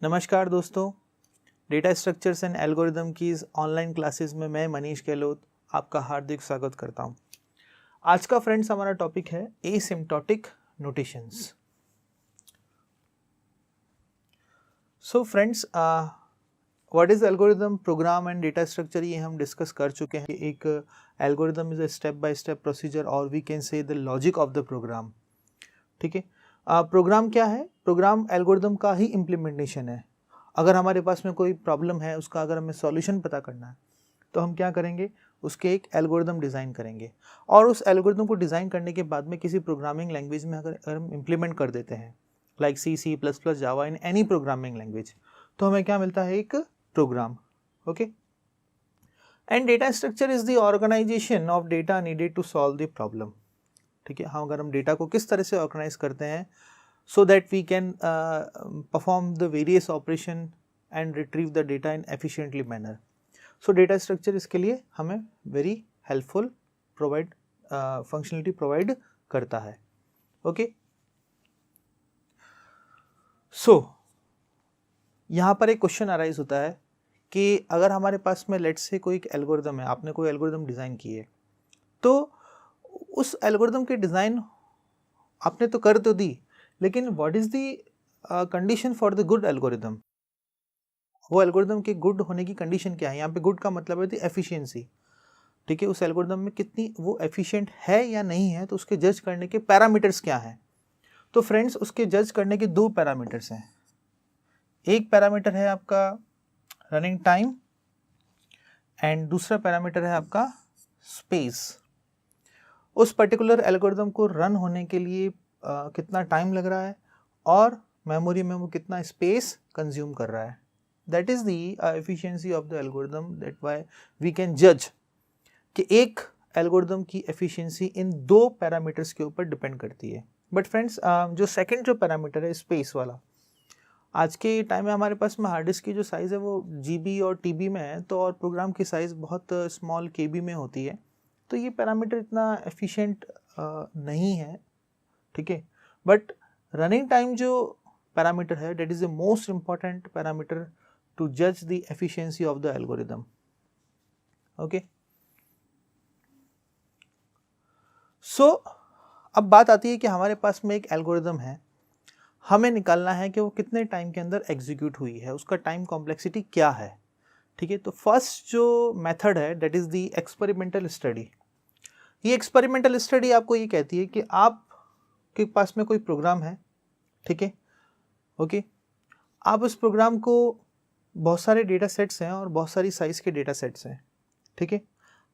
नमस्कार दोस्तों, data structures and algorithm की इस ऑनलाइन क्लासेस में मैं मनीष गहलोत आपका हार्दिक स्वागत करता हूं। आज का फ्रेंड्स हमारा टॉपिक है asymptotic notations. So friends, what is algorithm, program and data structure, ये हम डिस्कस कर चुके हैं। एक algorithm is a step by step procedure और we can say the logic of the program. ठीक है, प्रोग्राम क्या है? प्रोग्राम एल्गोरिदम का ही इम्प्लीमेंटेशन है। अगर हमारे पास में कोई प्रॉब्लम है, उसका अगर हमें सॉल्यूशन पता करना है तो हम क्या करेंगे, उसके एक एल्गोरिदम डिज़ाइन करेंगे और उस एल्गोरिदम को डिज़ाइन करने के बाद में किसी प्रोग्रामिंग लैंग्वेज में अगर हम इम्प्लीमेंट कर देते हैं, like C plus plus Java, in any programming language, तो हमें क्या मिलता है? एक program. Okay, and data structure is the organization of data needed to solve the problem. ठीक है, हाँ, अगर हम डेटा को किस तरह से ऑर्गेनाइज करते हैं so that we can perform the various operation and retrieve the data in efficiently manner. So data structure इसके लिए हमें very helpful provide functionality provide करता है। Okay, so यहाँ पर एक क्वेश्चन अराइज होता है कि अगर हमारे पास में लेट्स से कोई एक एल्गोरिदम है, आपने कोई एल्गोरिदम डिज़ाइन की है, तो उस एल्गोरिदम के डिज़ाइन आपने तो कर तो दी, लेकिन what is the condition for the good algorithm? वो एल्गोरिदम के गुड होने की कंडीशन क्या है? यहाँ पे गुड का मतलब है द एफिशिएंसी। ठीक है, उस एल्गोरिदम में कितनी वो एफिशिएंट है या नहीं है, तो उसके जज करने के पैरामीटर्स क्या हैं? तो फ्रेंड्स, उसके जज करने के दो पैरामीटर्स हैं। एक पैरामीटर है आपका रनिंग टाइम एंड दूसरा पैरामीटर है आपका स्पेस। उस पर्टिकुलर एल्गोरिदम को रन होने के लिए कितना टाइम लग रहा है और मेमोरी में वो कितना स्पेस कंज्यूम कर रहा है। That is the efficiency of the algorithm. That why we can जज कि एक एल्गोरिदम की एफिशिएंसी इन दो पैरामीटर्स के ऊपर डिपेंड करती है। बट फ्रेंड्स, जो सेकंड जो पैरामीटर है स्पेस वाला, आज के टाइम में हमारे पास में हार्ड डिस्क की जो साइज़ है वो GB और TB में है, तो और प्रोग्राम की साइज़ बहुत स्मॉल KB में होती है, तो ये पैरामीटर इतना एफिशिएंट नहीं है। ठीक है, बट रनिंग टाइम जो पैरामीटर है, that is the most important parameter to जज the efficiency of the algorithm. Okay, so अब बात आती है कि हमारे पास में एक एल्गोरिदम है, हमें निकालना है कि वो कितने टाइम के अंदर एग्जीक्यूट हुई है, उसका टाइम कॉम्प्लेक्सिटी क्या है। ठीक है, तो फर्स्ट जो मेथड है that is the experimental study. ये एक्सपेरिमेंटल स्टडी आपको ये कहती है कि आप के पास में कोई प्रोग्राम है, ठीक है, ओके, आप उस प्रोग्राम को बहुत सारे डेटा सेट्स हैं और बहुत सारी साइज़ के डेटा सेट्स हैं। ठीक है,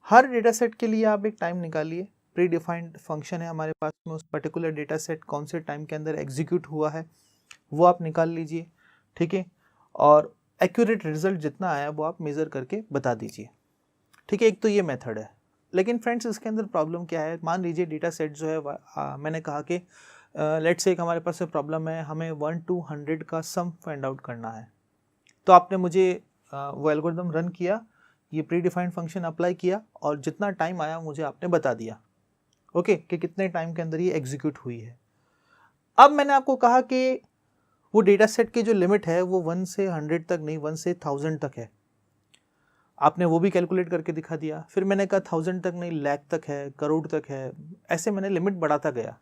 हर डेटा सेट के लिए आप एक टाइम निकालिए। प्री डिफाइंड फंक्शन है हमारे पास में, उस पर्टिकुलर डेटा सेट कौन से टाइम के अंदर एग्जीक्यूट हुआ है वो आप निकाल लीजिए। ठीक है, और एक्यूरेट रिजल्ट जितना आया वो आप मेज़र करके बता दीजिए। ठीक है, एक तो ये मेथड है। लेकिन फ्रेंड्स, इसके अंदर प्रॉब्लम क्या है? मान लीजिए डेटा सेट जो है, मैंने कहा कि लेट्स से एक हमारे पास प्रॉब्लम है, हमें 1 to 100 का सम फाइंड आउट करना है। तो आपने मुझे वो एल्गोरिदम रन किया, ये प्री डिफाइंड फंक्शन अप्लाई किया और जितना टाइम आया मुझे आपने बता दिया, ओके, कि कितने टाइम के अंदर ये एग्जीक्यूट हुई है। अब मैंने आपको कहा कि वो डेटा सेट की जो लिमिट है वो 1 से 100 तक नहीं, 1 से 1000 तक है। आपने वो भी कैलकुलेट करके दिखा दिया। फिर मैंने कहा 1000 तक नहीं, लाख तक है, करोड़ तक है, ऐसे मैंने लिमिट बढ़ाता गया।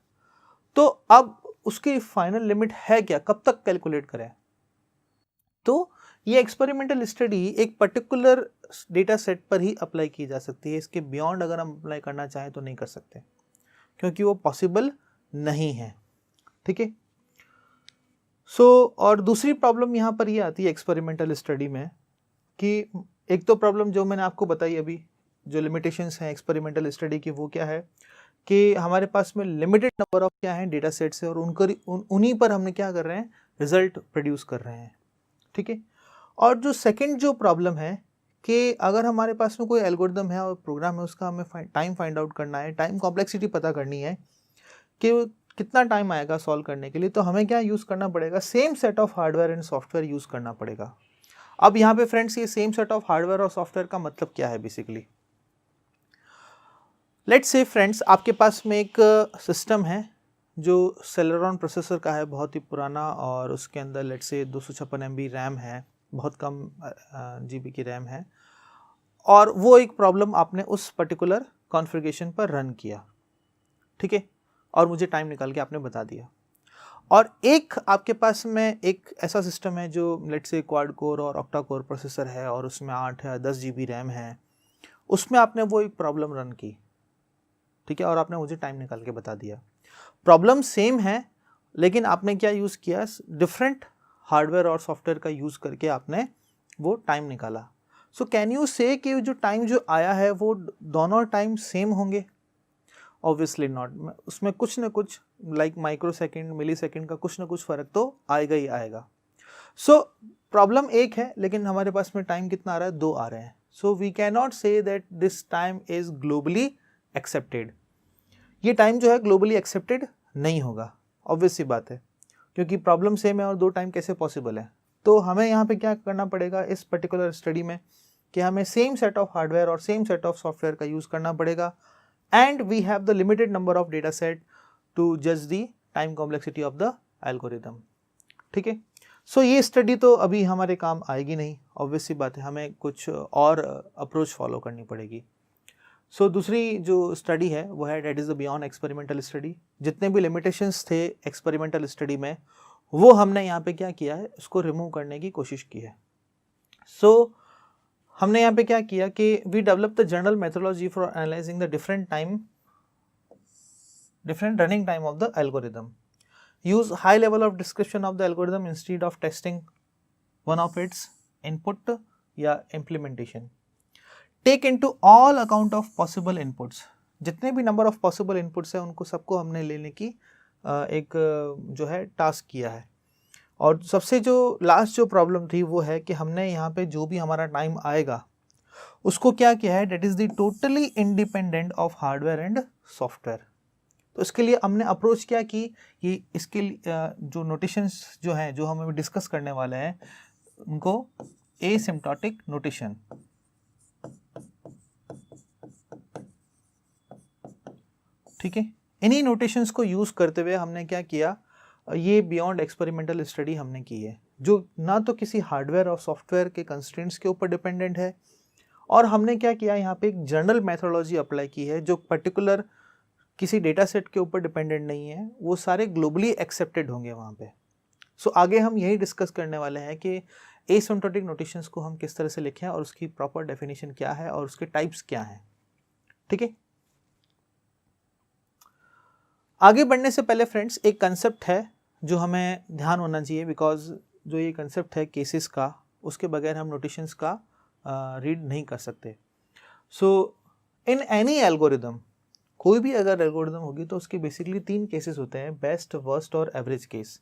तो अब उसकी फाइनल लिमिट है क्या, कब तक कैलकुलेट करें? तो ये एक्सपेरिमेंटल स्टडी एक पर्टिकुलर डेटा सेट पर ही अप्लाई की जा सकती है। इसके बियॉन्ड अगर हम अप्लाई करना चाहें तो नहीं कर सकते, क्योंकि वो पॉसिबल नहीं है। ठीक है, और दूसरी प्रॉब्लम यहाँ पर ये आती है एक्सपेरिमेंटल स्टडी में कि एक तो प्रॉब्लम जो मैंने आपको बताई अभी, जो लिमिटेशंस हैं एक्सपेरिमेंटल स्टडी की, वो क्या है कि हमारे पास में लिमिटेड नंबर ऑफ क्या हैं डेटा सेट्स है और उन्हीं पर हमने क्या कर रहे हैं, रिजल्ट प्रोड्यूस कर रहे हैं। ठीक है, और जो सेकंड जो प्रॉब्लम है कि अगर हमारे पास में कोई एल्गोरिदम है और प्रोग्राम है, उसका हमें टाइम फाइंड आउट करना है, टाइम कॉम्प्लेक्सिटी पता करनी है कि कितना टाइम आएगा सॉल्व करने के लिए, तो हमें क्या यूज़ करना पड़ेगा? Same set of hardware and software use करना पड़ेगा। अब यहाँ पे फ्रेंड्स, ये सेम सेट ऑफ हार्डवेयर और सॉफ्टवेयर का मतलब क्या है? बेसिकली लेट्स से फ्रेंड्स, आपके पास में एक सिस्टम है जो सेलेरॉन प्रोसेसर का है, बहुत ही पुराना, और उसके अंदर लेट से 256 MB रैम है, बहुत कम GB की रैम है, और वो एक प्रॉब्लम आपने उस पर्टिकुलर कॉन्फ़िगरेशन पर रन किया, ठीक है, और मुझे टाइम निकाल के आपने बता दिया। और एक आपके पास में एक ऐसा सिस्टम है जो लेट से क्वाड कोर और ऑक्टा कोर प्रोसेसर है, और उसमें 8 या 10 GB रैम है, उसमें आपने वो एक प्रॉब्लम रन की, ठीक है, और आपने मुझे टाइम निकाल के बता दिया। प्रॉब्लम सेम है, लेकिन आपने क्या यूज़ किया, डिफरेंट हार्डवेयर और सॉफ्टवेयर का यूज़ करके आपने वो टाइम निकाला। सो कैन यू से कि जो टाइम जो आया है वो दोनों टाइम सेम होंगे? ऑब्वियसली नॉट, उसमें कुछ ना कुछ लाइक माइक्रो सेकेंड, मिली सेकेंड का कुछ ना कुछ फ़र्क तो आएगा ही आएगा। सो प्रॉब्लम एक है, लेकिन हमारे पास में टाइम कितना आ रहा है, 2 आ रहे हैं। So we can not say that this time is globally accepted. ये टाइम जो है ग्लोबली एक्सेप्टेड नहीं होगा, ऑब्वियस सी बात है, क्योंकि प्रॉब्लम सेम है और 2 टाइम कैसे पॉसिबल है। तो हमें यहाँ पे क्या करना पड़ेगा इस पर्टिकुलर स्टडी में, कि हमें सेम सेट ऑफ हार्डवेयर और सेम सेट ऑफ सॉफ्टवेयर का यूज़ करना पड़ेगा, and we have the limited number of data set to judge the time complexity of the algorithm, ठीक है। सो ये स्टडी तो अभी हमारे काम आएगी नहीं, ऑब्वियस सी बात है, हमें कुछ और अप्रोच फॉलो करनी पड़ेगी। सो दूसरी जो स्टडी है वो है that is the beyond experimental study. जितने भी लिमिटेशंस थे एक्सपेरिमेंटल स्टडी में, वो हमने यहाँ पे क्या किया है, उसको रिमूव करने की कोशिश की है। सो हमने यहाँ पे क्या किया कि we develop the general methodology for analysing the different running time of the algorithm, use high level of description of the algorithm instead of testing one of its input या implementation, take into all account of possible inputs. जितने भी number of possible inputs हैं उनको सबको हमने लेने की एक जो है टास्क किया है। और सबसे जो लास्ट जो प्रॉब्लम थी वो है कि हमने यहाँ पे जो भी हमारा टाइम आएगा उसको क्या किया है, that is the totally independent of hardware and software. तो इसके लिए हमने अप्रोच क्या की, ये इसके जो नोटेशंस जो हैं जो हम डिस्कस करने वाले हैं उनको एसिम्प्टोटिक नोटेशन, ठीक है, इन्हीं नोटेशंस को यूज़ करते हुए हमने क्या किया, ये बियॉन्ड एक्सपेरिमेंटल स्टडी हमने की है, जो ना तो किसी हार्डवेयर और सॉफ्टवेयर के कंस्ट्रेंट्स के ऊपर डिपेंडेंट है, और हमने क्या किया यहाँ पे एक जनरल मेथोडोलॉजी अप्लाई की है जो पर्टिकुलर किसी डेटा सेट के ऊपर डिपेंडेंट नहीं है, वो सारे ग्लोबली एक्सेप्टेड होंगे वहाँ पे। सो आगे हम यही डिस्कस करने वाले हैं कि एसिम्प्टोटिक नोटेशंस को हम किस तरह से लिखें और उसकी प्रॉपर डेफिनेशन क्या है और उसके टाइप्स क्या हैं, ठीक है। आगे बढ़ने से पहले फ्रेंड्स एक कंसेप्ट है जो हमें ध्यान होना चाहिए, बिकॉज जो ये कंसेप्ट है केसेस का, उसके बगैर हम नोटेशंस का रीड नहीं कर सकते। सो इन एनी एल्गोरिदम, कोई भी अगर एल्गोरिदम होगी तो उसके बेसिकली 3 केसेस होते हैं, बेस्ट, वर्स्ट और एवरेज केस।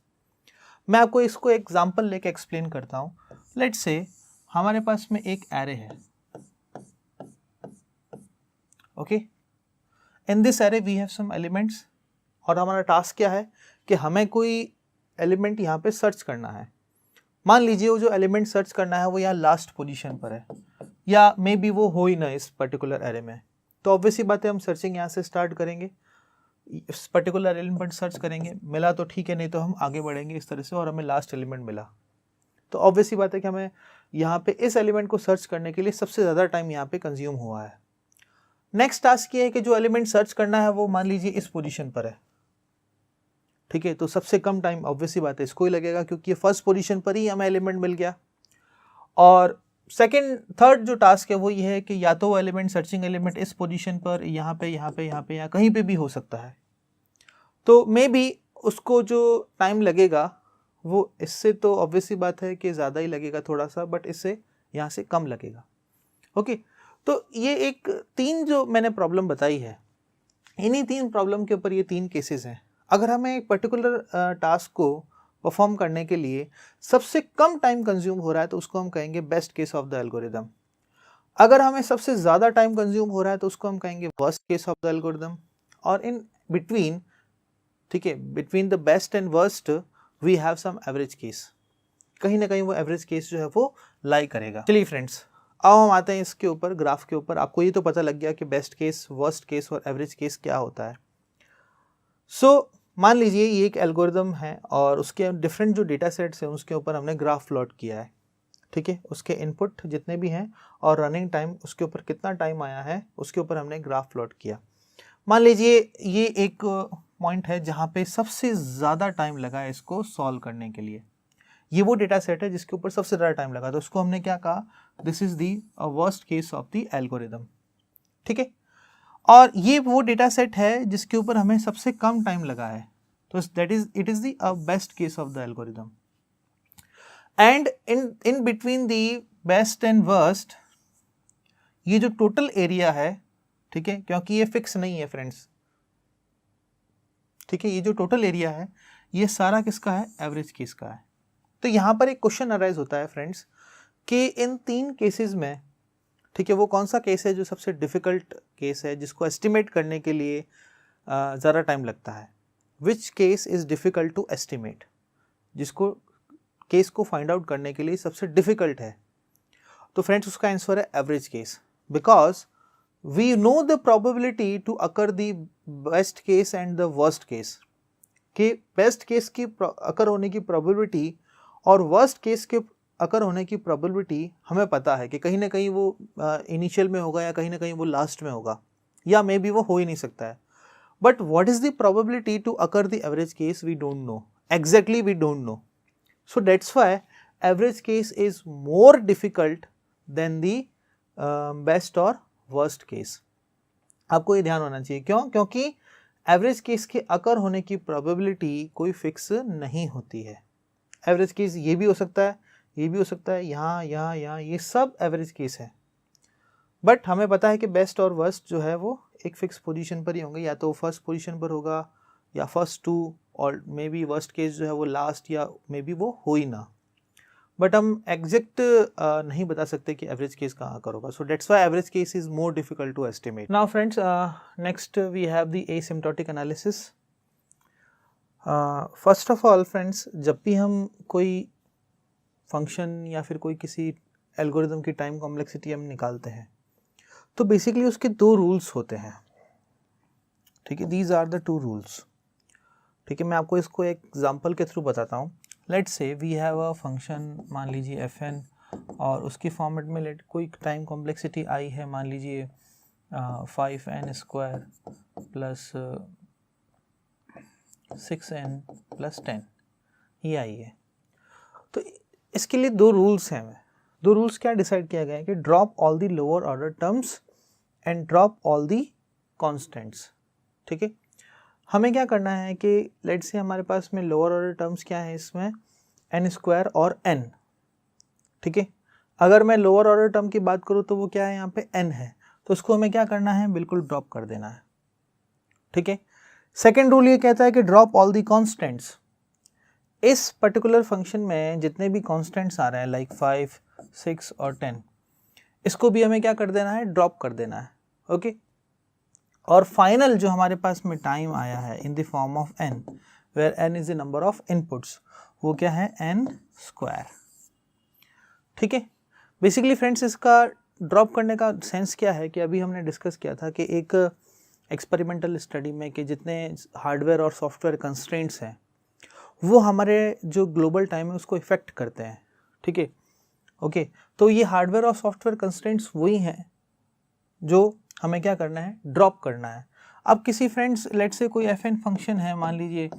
मैं आपको इसको एग्जांपल लेके एक्सप्लेन करता हूँ। लेट्स से हमारे पास में एक एरे है, okay, in this array we have some elements, और हमारा टास्क क्या है कि हमें कोई एलिमेंट यहाँ पे सर्च करना है। मान लीजिए वो जो एलिमेंट सर्च करना है वो यहाँ लास्ट पोजीशन पर है, या मे बी वो हो ही ना इस पर्टिकुलर एरे में, तो ऑब्वियसली बात है हम सर्चिंग यहाँ से स्टार्ट करेंगे, इस पर्टिकुलर एलिमेंट सर्च करेंगे, मिला तो ठीक है, नहीं तो हम आगे बढ़ेंगे इस तरह से और हमें लास्ट एलिमेंट मिला। तो ऑब्वियसली बात है कि हमें यहाँ पे इस एलिमेंट को सर्च करने के लिए सबसे ज़्यादा टाइम यहाँ पे कंज्यूम हुआ है। नेक्स्ट टास्क ये है कि जो एलिमेंट सर्च करना है वो मान लीजिए इस पोजीशन पर है, ठीक है, तो सबसे कम टाइम ऑब्वियसली बात है इसको ही लगेगा, क्योंकि ये फर्स्ट पोजीशन पर ही हमें एलिमेंट मिल गया। और थर्ड जो टास्क है वो ये है कि या तो वो एलिमेंट, सर्चिंग एलिमेंट इस पोजीशन पर, यहाँ पे या कहीं पे भी हो सकता है, तो मे बी उसको जो टाइम लगेगा वो इससे तो ऑब्वियसली बात है कि ज़्यादा ही लगेगा थोड़ा सा, बट इससे यहाँ से कम लगेगा, ओके। तो ये एक 3 जो मैंने प्रॉब्लम बताई है, इन्हीं 3 प्रॉब्लम के ऊपर ये 3 केसेस हैं। अगर हमें एक पर्टिकुलर टास्क को परफॉर्म करने के लिए सबसे कम टाइम कंज्यूम हो रहा है तो उसको हम कहेंगे best case of the algorithm. अगर हमें सबसे ज़्यादा टाइम कंज्यूम हो रहा है तो उसको हम कहेंगे worst case of the algorithm. और इन बिटवीन, ठीक है, between the best and worst we have some average case, कहीं ना कहीं वो एवरेज केस जो है वो लाई करेगा। चलिए फ्रेंड्स, अब हम आते हैं इसके ऊपर, ग्राफ के ऊपर। आपको ये तो पता लग गया कि बेस्ट केस, वर्स्ट केस और एवरेज केस क्या होता है। सो मान लीजिए ये एक एल्गोरिदम है और उसके डिफरेंट जो डेटा सेट्स हैं उसके ऊपर हमने ग्राफ प्लॉट किया है, ठीक है। उसके इनपुट जितने भी हैं और रनिंग टाइम उसके ऊपर कितना टाइम आया है उसके ऊपर हमने ग्राफ प्लॉट किया। मान लीजिए ये एक पॉइंट है जहाँ पे सबसे ज़्यादा टाइम लगा है इसको सॉल्व करने के लिए। ये वो डेटा सेट है जिसके ऊपर सबसे ज़्यादा टाइम लगा, तो उसको हमने क्या कहा, this is the worst case of the algorithm, ठीक है। और ये वो डेटा सेट है जिसके ऊपर हमें सबसे कम टाइम लगा है, तो that is it is the best case of the algorithm. And in between the best and worst ये जो टोटल एरिया है, ठीक है, क्योंकि ये फिक्स नहीं है फ्रेंड्स, ठीक है, ये जो टोटल एरिया है ये सारा किसका है, एवरेज केस का है। तो यहाँ पर एक क्वेश्चन अराइज होता है फ्रेंड्स कि इन तीन केसेस में, ठीक है, वो कौन सा केस है जो सबसे डिफ़िकल्ट केस है जिसको एस्टिमेट करने के लिए ज़्यादा टाइम लगता है। Which case is difficult to estimate, जिसको केस को फाइंड आउट करने के लिए सबसे डिफ़िकल्ट है। तो फ्रेंड्स उसका आंसर है average case, because we know the probability to occur the best case and the worst case, कि बेस्ट केस की अकर होने की प्रोबेबिलिटी और वर्स्ट केस के अकर होने की प्रोबेबिलिटी हमें पता है कि कहीं ना कहीं वो इनिशियल में होगा या कहीं ना कहीं वो लास्ट में होगा, या मे बी वो हो ही नहीं सकता है। But what is the probability to occur the average case, we don't know, exactly we don't know. So that's why average case is more difficult than the best और worst case. आपको ये ध्यान होना चाहिए, क्यों, क्योंकि एवरेज केस के अकर होने की प्रोबेबिलिटी कोई फिक्स नहीं होती है। एवरेज केस ये भी हो सकता है, ये भी हो सकता है, यहाँ यहाँ यहाँ, ये सब एवरेज केस है। बट हमें पता है कि बेस्ट और वर्स्ट जो है वो एक फिक्स पोजीशन पर ही होंगे, या तो फर्स्ट पोजीशन पर होगा या फर्स्ट टू, और मे बी वर्स्ट केस जो है वो लास्ट, या मे बी वो हो ही ना। बट हम एग्जैक्ट नहीं बता सकते कि एवरेज केस कहाँ कर होगा। So that's why average case is more difficult to estimate. Now friends, next we have the asymptotic analysis. First of all friends, जब भी हम कोई फंक्शन या फिर कोई किसी एल्गोरिदम की टाइम कॉम्प्लेक्सिटी हम निकालते हैं तो बेसिकली उसके दो रूल्स होते हैं, ठीक है। These are the two rules, ठीक है। मैं आपको इसको एक एग्जांपल के थ्रू बताता हूँ। Let's say we have a function, मान लीजिए fn, और उसकी फॉर्मेट में लेट कोई टाइम कॉम्प्लेक्सिटी आई है, मान लीजिए 5n² प्लस 6n प्लस 10, ये आई है। तो इसके लिए दो रूल्स हैं। दो रूल्स क्या डिसाइड किया गया है कि drop all the lower order terms and drop all the constants, ठीक है। हमें क्या करना है कि लेट्स से हमारे पास में लोअर ऑर्डर टर्म्स क्या है, इसमें n² और n, ठीक है। अगर मैं लोअर ऑर्डर टर्म की बात करूँ तो वो क्या है, यहाँ पे n है, तो उसको हमें क्या करना है, बिल्कुल ड्रॉप कर देना है, ठीक है। सेकेंड रूल ये कहता है कि ड्रॉप ऑल दी कॉन्स्टेंट्स। इस पर्टिकुलर फंक्शन में जितने भी कॉन्स्टेंट्स आ रहे हैं लाइक 5, 6 और 10, इसको भी हमें क्या कर देना है, ड्रॉप कर देना है, ओके। और फाइनल जो हमारे पास में टाइम आया है in the form of n, where n is the number of inputs, वो क्या है, n², ठीक है। बेसिकली फ्रेंड्स, इसका ड्रॉप करने का सेंस क्या है कि अभी हमने डिस्कस किया था कि एक एक्सपेरिमेंटल स्टडी में कि जितने हार्डवेयर और सॉफ्टवेयर कंस्ट्रेंट्स हैं वो हमारे जो ग्लोबल टाइम है उसको इफेक्ट करते हैं, ठीक है, ओके। तो ये हार्डवेयर और सॉफ्टवेयर कंस्ट्रेंट्स वही हैं जो हमें क्या करना है, ड्रॉप करना है। अब किसी फ्रेंड्स, लेट्स से कोई fn फंक्शन है, मान लीजिए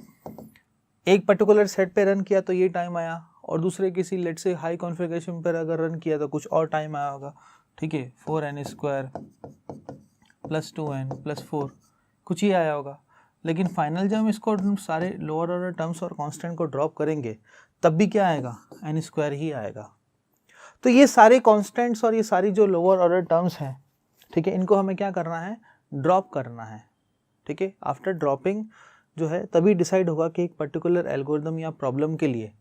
एक पर्टिकुलर सेट पे रन किया तो ये टाइम आया, और दूसरे किसी लेट्स से हाई कॉन्फ़िगरेशन पर अगर रन किया तो कुछ और टाइम आया होगा, ठीक है, 4n² प्लस 2n प्लस 4, कुछ ही आया होगा। लेकिन फाइनल जब हम इसको सारे लोअर ऑर्डर टर्म्स और कांस्टेंट को ड्रॉप करेंगे तब भी क्या आएगा, n² ही आएगा। तो ये सारे कांस्टेंट्स और ये सारी जो लोअर ऑर्डर टर्म्स हैं, ठीक है, इनको हमें क्या करना है, ड्रॉप करना है, ठीक है। आफ्टर ड्रॉपिंग जो है तभी डिसाइड होगा कि एक पर्टिकुलर एल्गोरिदम या प्रॉब्लम के लिए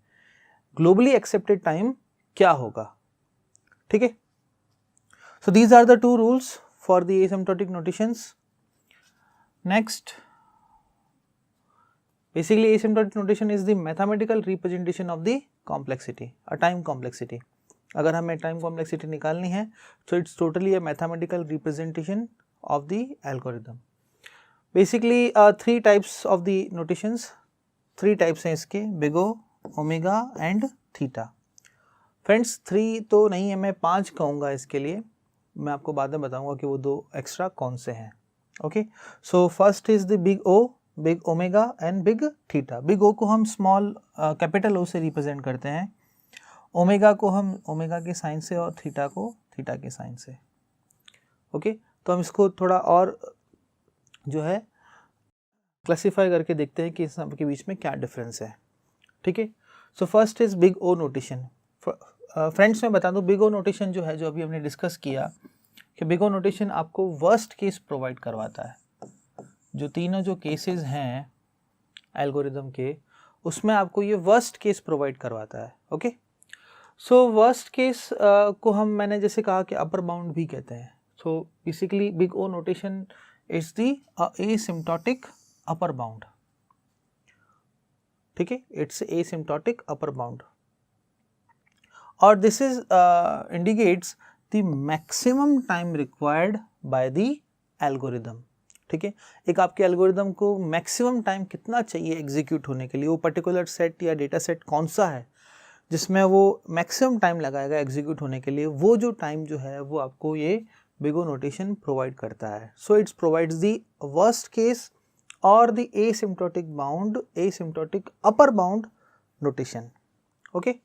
ग्लोबली एक्सेप्टेड टाइम क्या होगा, ठीक है। So these are the two rules for the asymptotic notations. Next, basically asymptotic notation is the mathematical representation of the complexity, a time complexity. अगर हमें टाइम कॉम्प्लेक्सिटी निकालनी है तो it's totally a mathematical representation of the algorithm. Basically 3 types of the notations, 3 types हैं इसके, big O, omega and theta. Friends 3 तो नहीं है, मैं 5 कहूँगा इसके लिए, मैं आपको बाद में बताऊँगा कि वो 2 एक्स्ट्रा कौन से हैं। Okay, so first is the big O, big omega and big theta. Big O को हम स्मॉल कैपिटल ओ से रिप्रेजेंट करते हैं, ओमेगा को हम ओमेगा के साइन से और थीटा को थीटा के साइन से। ओके, तो हम इसको थोड़ा और जो है क्लासिफाई करके देखते हैं कि इस सब के बीच में क्या डिफरेंस है। ठीक है, so first is big O notation. Friends मैं बता दूं, बिग ओ नोटेशन जो है, जो अभी हमने डिस्कस किया कि बिग ओ नोटेशन आपको वर्स्ट केस प्रोवाइड करवाता है। जो तीनों जो केसेस हैं एल्गोरिदम के, उसमें आपको ये वर्स्ट केस प्रोवाइड करवाता है। ओके, सो वर्स्ट केस को हम, मैंने जैसे कहा कि अपर बाउंड भी कहते हैं। So basically big O notation is the asymptotic upper bound. ठीक है, इट्स एसिम्प्टोटिक अपर बाउंड, और this is indicates the maximum time required by the algorithm. ठीक है, एक आपके एल्गोरिदम को मैक्सिमम टाइम कितना चाहिए एग्जीक्यूट होने के लिए, वो पर्टिकुलर सेट या डेटा सेट कौन सा है जिसमें वो मैक्सिमम टाइम लगाएगा एग्जीक्यूट होने के लिए, वो जो टाइम जो है वो आपको ये बिग ओ नोटेशन प्रोवाइड करता है। So it's provides the worst case और the asymptotic bound, asymptotic upper bound notation. Okay,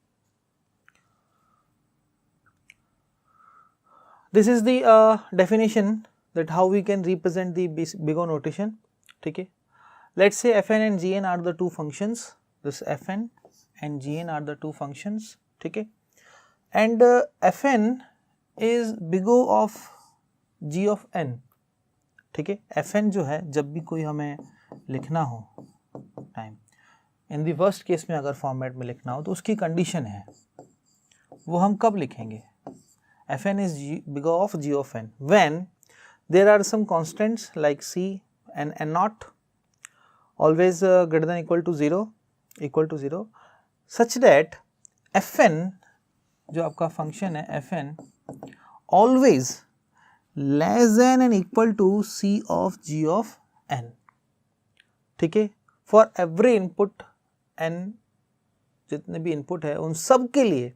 this is the definition that how we can represent the big O notation. ठीक है, let's say fn and gn are the two functions, this fn and gn are the two functions. ठीक है, and fn is big O of g of n. ठीक है, fn जो है जब भी कोई हमें लिखना हो time, in the worst case में अगर फॉर्मेट में लिखना हो तो उसकी कंडीशन है, वो हम कब लिखेंगे, fn is big O of g of n when there are some constants like c and n naught always greater than equal to 0 such that fn जो आपका फंक्शन है fn always less than and equal to c of g of n. ठीक है, for every input n, जितने भी input है उन सब के लिए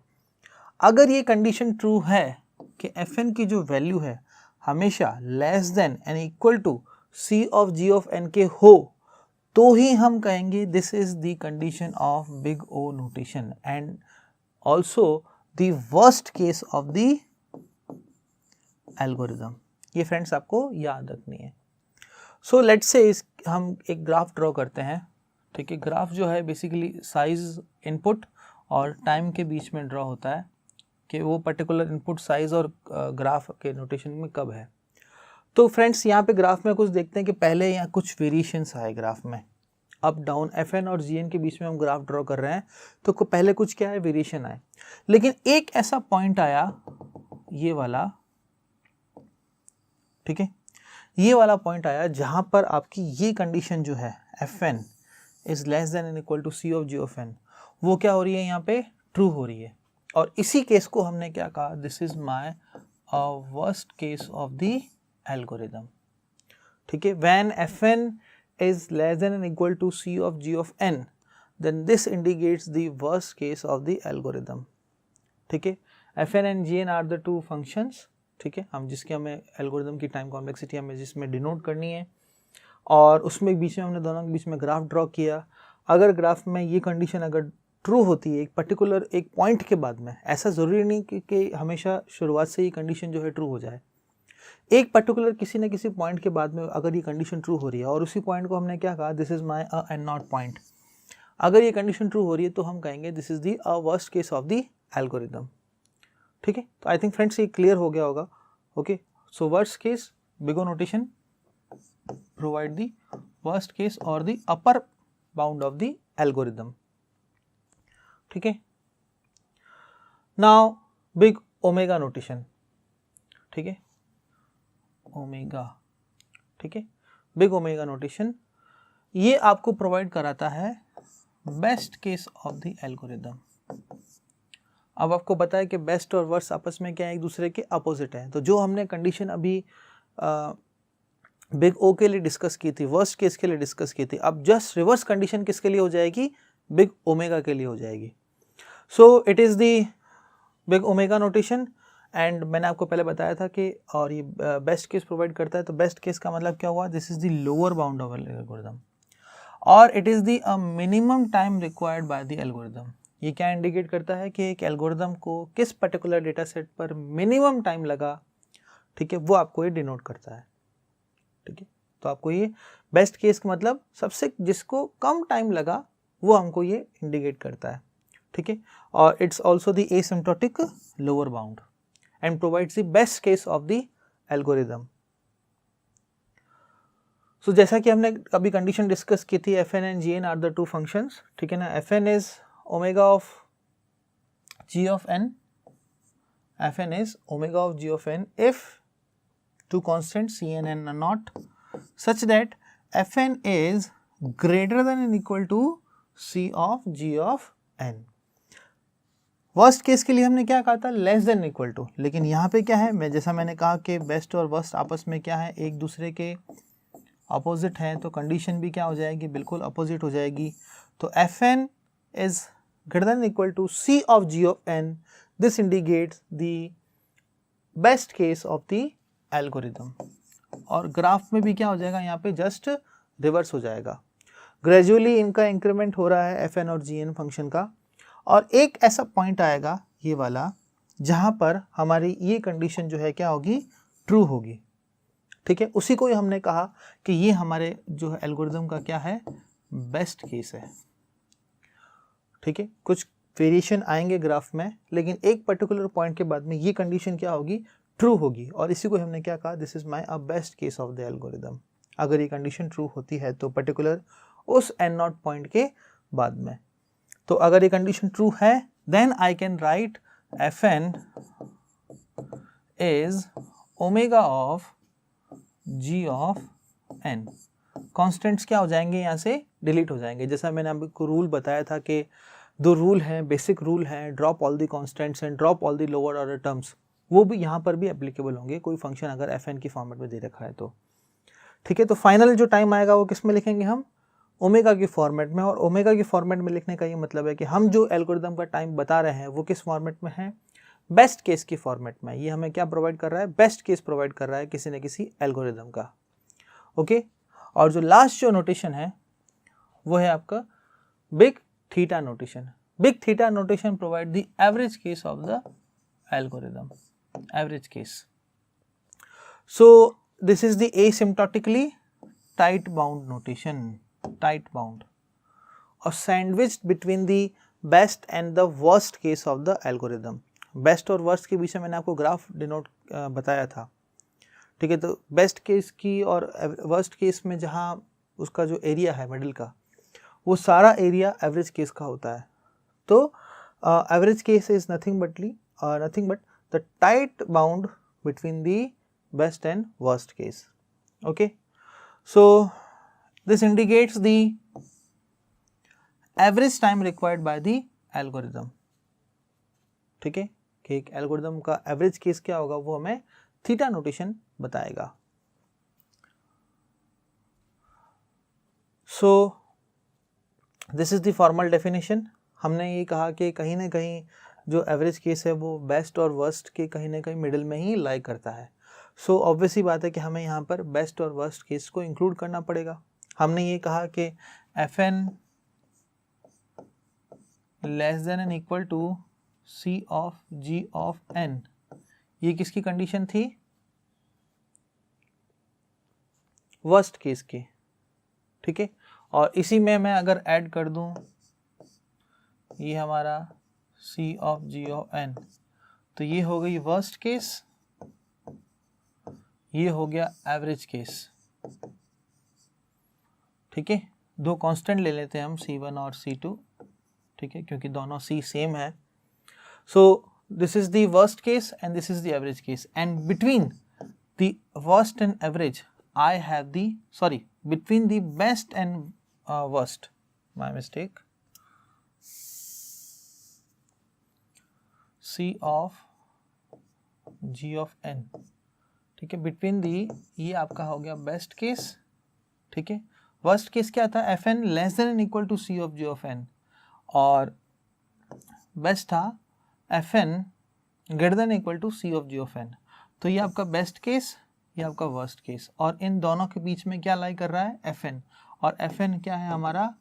अगर ये कंडीशन ट्रू है कि fn की जो वैल्यू है हमेशा less than and equal to c of g of n के हो, तो ही हम कहेंगे this is the condition of big O notation and also the worst case of the algorithm. ये फ्रेंड्स आपको याद रखनी है। सो लेट्स से हम एक ग्राफ ड्रॉ करते हैं। ठीक है, ग्राफ जो है बेसिकली साइज इनपुट और टाइम के बीच में ड्रॉ होता है कि वो पर्टिकुलर इनपुट साइज और ग्राफ के नोटेशन में कब है। तो फ्रेंड्स यहाँ पे ग्राफ में कुछ देखते हैं कि पहले यहाँ कुछ वेरिएशंस आए ग्राफ में, अप डाउन fn और gn के बीच में हम ग्राफ ड्रॉ कर रहे हैं, तो पहले कुछ क्या है, वेरिएशन आए। लेकिन एक ऐसा पॉइंट आया ये वाला, ठीक है, ये वाला पॉइंट आया जहां पर आपकी ये कंडीशन जो है fn is less than and equal to c of g of n, वो क्या हो रही है यहाँ पे, ट्रू हो रही है। और इसी केस को हमने क्या कहा, this is my worst case of the algorithm. ठीक है, when fn is less than and equal to c of g of n, then this indicates the worst case of the algorithm. ठीक है, fn and gn are the two functions, ठीक है, हम जिसके हमें algorithm की टाइम कॉम्प्लेक्सिटी हमें जिसमें डिनोट करनी है, और उसमें बीच में हमने दोनों के बीच में ग्राफ ड्रॉ किया। अगर ग्राफ में ये कंडीशन अगर ट्रू होती है एक पर्टिकुलर एक पॉइंट के बाद में, ऐसा ज़रूरी नहीं कि हमेशा शुरुआत से ही कंडीशन जो है ट्रू हो जाए, एक पर्टिकुलर किसी न किसी पॉइंट के बाद में अगर ये कंडीशन ट्रू हो रही है और उसी पॉइंट को हमने क्या कहा, this is my n naught point, अगर ये कंडीशन ट्रू हो रही है तो हम कहेंगे this is the worst case of the algorithm. ठीक है, तो आई थिंक फ्रेंड्स ये क्लियर हो गया होगा। Okay, so worst case big O notation provide the worst case और the upper bound of the algorithm. ठीक है, नाउ बिग ओमेगा नोटेशन। ठीक है, ओमेगा, ठीक है, बिग ओमेगा नोटेशन ये आपको प्रोवाइड कराता है best case of the algorithm. अब आपको पता है कि बेस्ट और वर्स्ट आपस में क्या है, एक दूसरे के अपोजिट है। तो जो हमने कंडीशन अभी बिग ओ के लिए डिस्कस की थी, वर्स्ट केस के लिए डिस्कस की थी। अब जस्ट रिवर्स कंडीशन किसके लिए हो जाएगी, बिग ओमेगा के लिए हो जाएगी। So it is the big omega notation. And मैंने आपको पहले बताया था कि और ये बेस्ट केस प्रोवाइड करता है, तो बेस्ट केस का मतलब क्या हुआ, this is the lower bound of algorithm और it is the minimum time required by the algorithm. ये क्या इंडिकेट करता है कि एक एल्गोरिदम को किस पर्टिकुलर डेटा सेट पर मिनिमम टाइम लगा, ठीक है, वो आपको ये डिनोट करता है। ठीक है, तो आपको ये बेस्ट केस का मतलब सबसे जिसको कम टाइम लगा वो हमको ये इंडिकेट करता है। ठीक है, और it's also the asymptotic lower bound and provides the best case of the algorithm. So जैसा कि हमने अभी कंडीशन डिस्कस की थी, f n and g n are the two functions. ठीक है ना, f n is omega of g of n, f n is omega of g of n if two constants c and n are not such that fn is greater than or equal to c of g of n। Worst case के लिए हमने क्या कहा था, less than equal to, लेकिन यहाँ पे क्या है, जैसा मैंने कहा कि बेस्ट और वर्स्ट आपस में क्या है, एक दूसरे के अपोजिट हैं, तो कंडीशन भी क्या हो जाएगी, बिल्कुल अपोजिट हो जाएगी। तो f n is greater than equal to c of g of n, this indicates the best case of the algorithm. और ग्राफ में भी क्या हो जाएगा, यहाँ पे जस्ट रिवर्स हो जाएगा। ग्रेजुअली इनका इंक्रीमेंट हो रहा है एफ एन और जी एन फंक्शन का, और एक ऐसा पॉइंट आएगा ये वाला जहाँ पर हमारी ये कंडीशन जो है क्या होगी, ट्रू होगी। ठीक है, उसी को ही हमने कहा कि ये हमारे जो है एल्गोरिदम का क्या है, बेस्ट केस है। ठीक है, कुछ वेरिएशन आएंगे ग्राफ में, लेकिन एक पर्टिकुलर पॉइंट के बाद में ये कंडीशन क्या होगी, ट्रू होगी, और इसी को हमने क्या कहा, this is my a best case of the algorithm. अगर ये कंडीशन ट्रू होती है तो पर्टिकुलर उस एन नॉट पॉइंट के बाद में, तो अगर ये कंडीशन ट्रू है then I can write f n is omega of g of n. Constants क्या हो जाएंगे, यहाँ से डिलीट हो जाएंगे। जैसा मैंने आपको रूल बताया था कि दो रूल हैं, बेसिक रूल हैं, drop all the constants and drop all the lower order terms, वो भी यहाँ पर भी एप्लीकेबल होंगे, कोई फंक्शन अगर एफ एन की फॉर्मेट में दे रखा है तो। ठीक है, तो फाइनल जो टाइम आएगा वो किस में लिखेंगे हम, ओमेगा की फॉर्मेट में। और ओमेगा की फॉर्मेट में लिखने का ये मतलब है कि हम जो एल्गोरिदम का टाइम बता रहे हैं वो किस फॉर्मेट में है, बेस्ट केस की फॉर्मेट में। ये हमें क्या प्रोवाइड कर रहा है, बेस्ट केस प्रोवाइड कर रहा है किसी न किसी एल्गोरिदम का। ओके, और जो लास्ट जो नोटेशन है वो है आपका big theta notation. Big theta notation provide the average case of the algorithm, average case. So this is the asymptotically tight bound notation, tight bound, or sandwiched between the best and the worst case of the algorithm. Best और worst के बीच में मैंने आपको graph denote बताया था। ठीक है, तो बेस्ट केस की और वर्स्ट केस में जहाँ उसका जो एरिया है मिडिल का, वो सारा एरिया एवरेज केस का होता है। तो average case is nothing but the tight bound between the best and worst case. Okay, so this indicates the average time required by the algorithm. ठीक है, कि एक एल्गोरिदम का एवरेज केस क्या होगा वो हमें थीटा नोटेशन बताएगा। So this is the formal definition. हमने ये कहा कि कहीं ना कहीं जो एवरेज केस है वो बेस्ट और वर्स्ट के कहीं ना कहीं मिडिल में ही लाई करता है। सो ऑब्वियसली बात है कि हमें यहाँ पर बेस्ट और वर्स्ट केस को इंक्लूड करना पड़ेगा। हमने ये कहा कि f n less than and equal to c of g of n, ये किसकी कंडीशन थी, वर्स्ट केस की। ठीक है, और इसी में मैं अगर ऐड कर दूं ये हमारा C of G of N, तो ये हो गई वर्स्ट केस, ये हो गया एवरेज केस। ठीक है, दो कांस्टेंट ले लेते हैं हम C1 और C2, ठीक है, क्योंकि दोनों C सेम है। सो this is the worst case and this is the average case, and between the worst and average I have the between the best and worst, my mistake, C of G of N ठीक है, between the, ये आपका हो गया best case, ठीक है। Worst case क्या था, f n less than and equal to c of g of n, और बेस्ट था f n greater than equal to c of g of n. तो ये आपका बेस्ट केस, ये आपका वर्स्ट केस, और इन दोनों के बीच में क्या लाई कर रहा है, एफ एन, और एफ एन क्या है हमारा,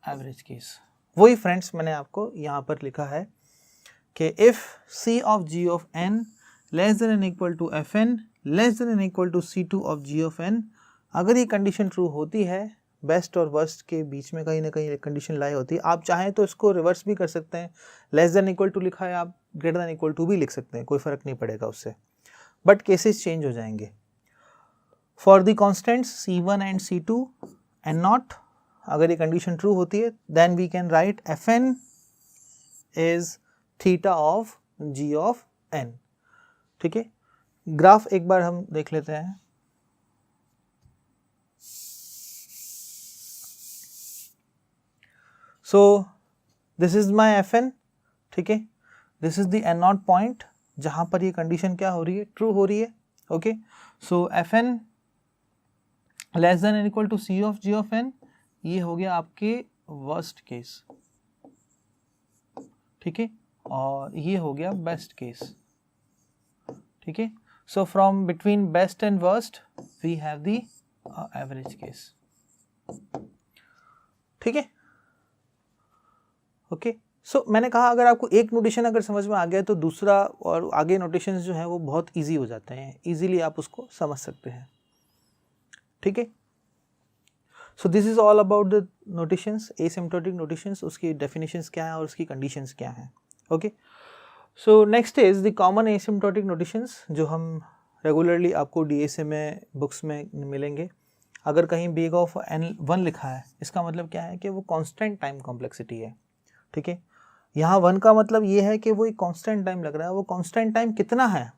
एवरेज केस। वही फ्रेंड्स मैंने आपको यहाँ पर लिखा है कि if c of g of n less than and equal to f n less than and equal to c two of g of n, अगर ये कंडीशन ट्रू होती है, बेस्ट और वर्स्ट के बीच में कहीं ना कहीं कंडीशन लाई होती है। आप चाहें तो इसको रिवर्स भी कर सकते हैं, लेस देन इक्वल टू लिखा है, आप ग्रेटर देन इक्वल टू भी लिख सकते हैं, कोई फर्क नहीं पड़ेगा उससे, बट केसेस चेंज हो जाएंगे। For the constants C1 and C2 n naught, अगर ये कंडीशन ट्रू होती है, then we can write f n is theta of g of n. ठीक है, ग्राफ एक बार हम देख लेते हैं। So this is my f n, ठीक है, this is the n naught point जहां पर ये कंडीशन क्या हो रही है, ट्रू हो रही है। Okay, so f n less than and equal to c of g of n, ये हो गया आपके वर्स्ट केस, ठीक है, और ये हो गया बेस्ट केस। ठीक है, so from between best and worst we have the average case. ठीक है, ओके। सो मैंने कहा अगर आपको एक नोटेशन अगर समझ में आ गया तो दूसरा और आगे नोटेशंस जो हैं वो बहुत इजी हो जाते हैं, इजीली आप उसको समझ सकते हैं। ठीक है, सो this is all about the notations, asymptotic notations, उसकी डेफिनेशंस क्या है और उसकी कंडीशंस क्या हैं। Okay, so next is the common asymptotic notations जो हम रेगुलरली आपको डीएसए में बुक्स में मिलेंगे। अगर कहीं बिग ऑफ n1 लिखा है, इसका मतलब क्या है कि वो कांस्टेंट टाइम कॉम्प्लेक्सिटी है। ठीक है, यहाँ 1 का मतलब ये है कि वो एक कांस्टेंट टाइम लग रहा है। वो कांस्टेंट टाइम कितना है,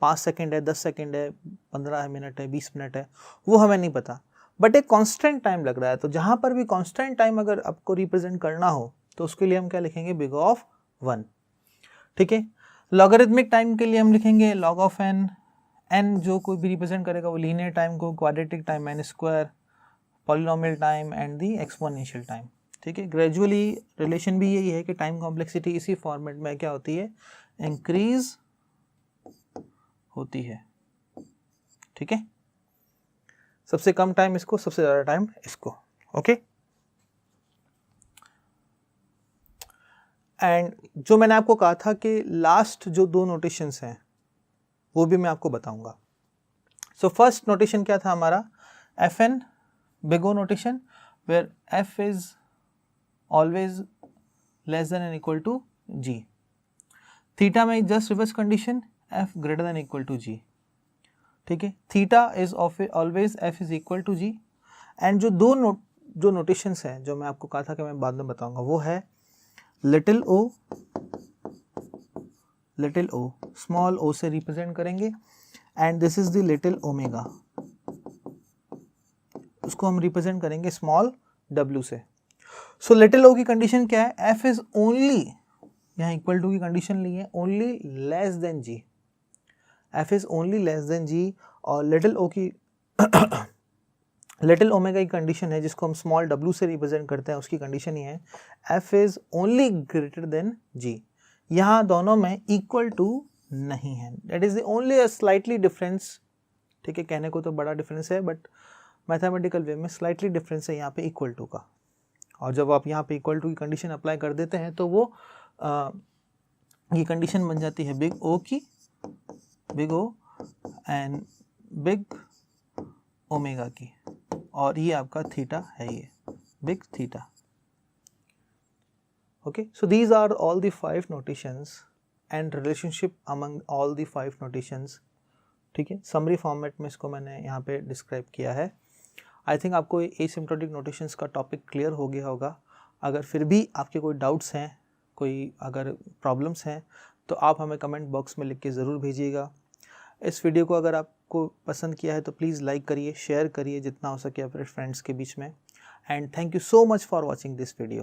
5 सेकंड है, 10 सेकंड है, 15 मिनट है, 20 मिनट है, वो हमें नहीं पता, बट एक कांस्टेंट टाइम लग रहा है। तो जहाँ पर भी कांस्टेंट टाइम अगर आपको रिप्रेजेंट करना हो तो उसके लिए हम क्या लिखेंगे, बिग ऑफ 1। ठीक है, लॉगरिथमिक टाइम के लिए हम लिखेंगे लॉग ऑफ एन, एन जो कोई भी रिप्रेजेंट करेगा वो लीनियर टाइम को, quadratic time n square, polynomial time and the exponential time. ठीक है, ग्रेजुअली रिलेशन भी यही है कि टाइम कॉम्प्लेक्सिटी इसी फॉर्मेट में क्या होती है, इंक्रीज होती है। ठीक है, सबसे कम टाइम इसको, सबसे ज़्यादा टाइम इसको। ओके, एंड जो मैंने आपको कहा था कि लास्ट जो 2 नोटेशंस हैं वो भी मैं आपको बताऊंगा। सो फर्स्ट नोटेशन क्या था हमारा, f n big O notation where f is always less than and equal to g. Theta में just reverse condition, f greater than equal to g. ठीक है, theta is always f is equal to g. And जो जो notations हैं जो मैं आपको कहा था कि मैं बाद में बताऊंगा, वो है लिटिल ओ, लिटिल ओ स्मॉल ओ से रिप्रेजेंट करेंगे, and this is the little omega, उसको हम रिप्रेजेंट करेंगे स्मॉल w से। सो लिटिल ओ की कंडीशन क्या है, f इज ओनली, यहाँ इक्वल टू की कंडीशन ली है, only less than g, f is only less than g, और लिटिल ओ की लिटिल ओमेगा की कंडीशन है जिसको हम स्मॉल w से रिप्रेजेंट करते हैं, उसकी कंडीशन ये है f is only greater than g। यहाँ दोनों में इक्वल टू नहीं है, that is the only a slightly difference. ठीक है, कहने को तो बड़ा डिफरेंस है बट मैथमेटिकल वे में स्लाइटली डिफरेंस है यहाँ पे इक्वल टू का। और जब आप यहाँ पे इक्वल टू की कंडीशन अप्लाई कर देते हैं तो वो ये कंडीशन बन जाती है बिग ओ की, big O and big omega की, और ये आपका थीटा है, ये big theta. Okay, so these are all the 5 notations and relationship among all the 5 notations. ठीक है, समरी फॉर्मेट में इसको मैंने यहाँ पे डिस्क्राइब किया है। आई थिंक आपको एसिम्प्टोटिक नोटेशंस का टॉपिक क्लियर हो गया होगा। अगर फिर भी आपके कोई डाउट्स हैं, कोई अगर प्रॉब्लम्स हैं, तो आप हमें कमेंट बॉक्स में लिख के ज़रूर भेजिएगा। इस वीडियो को अगर आपको पसंद किया है तो प्लीज़ लाइक करिए, शेयर करिए जितना हो सके अपने फ्रेंड्स के बीच में। And thank you so much for watching this video.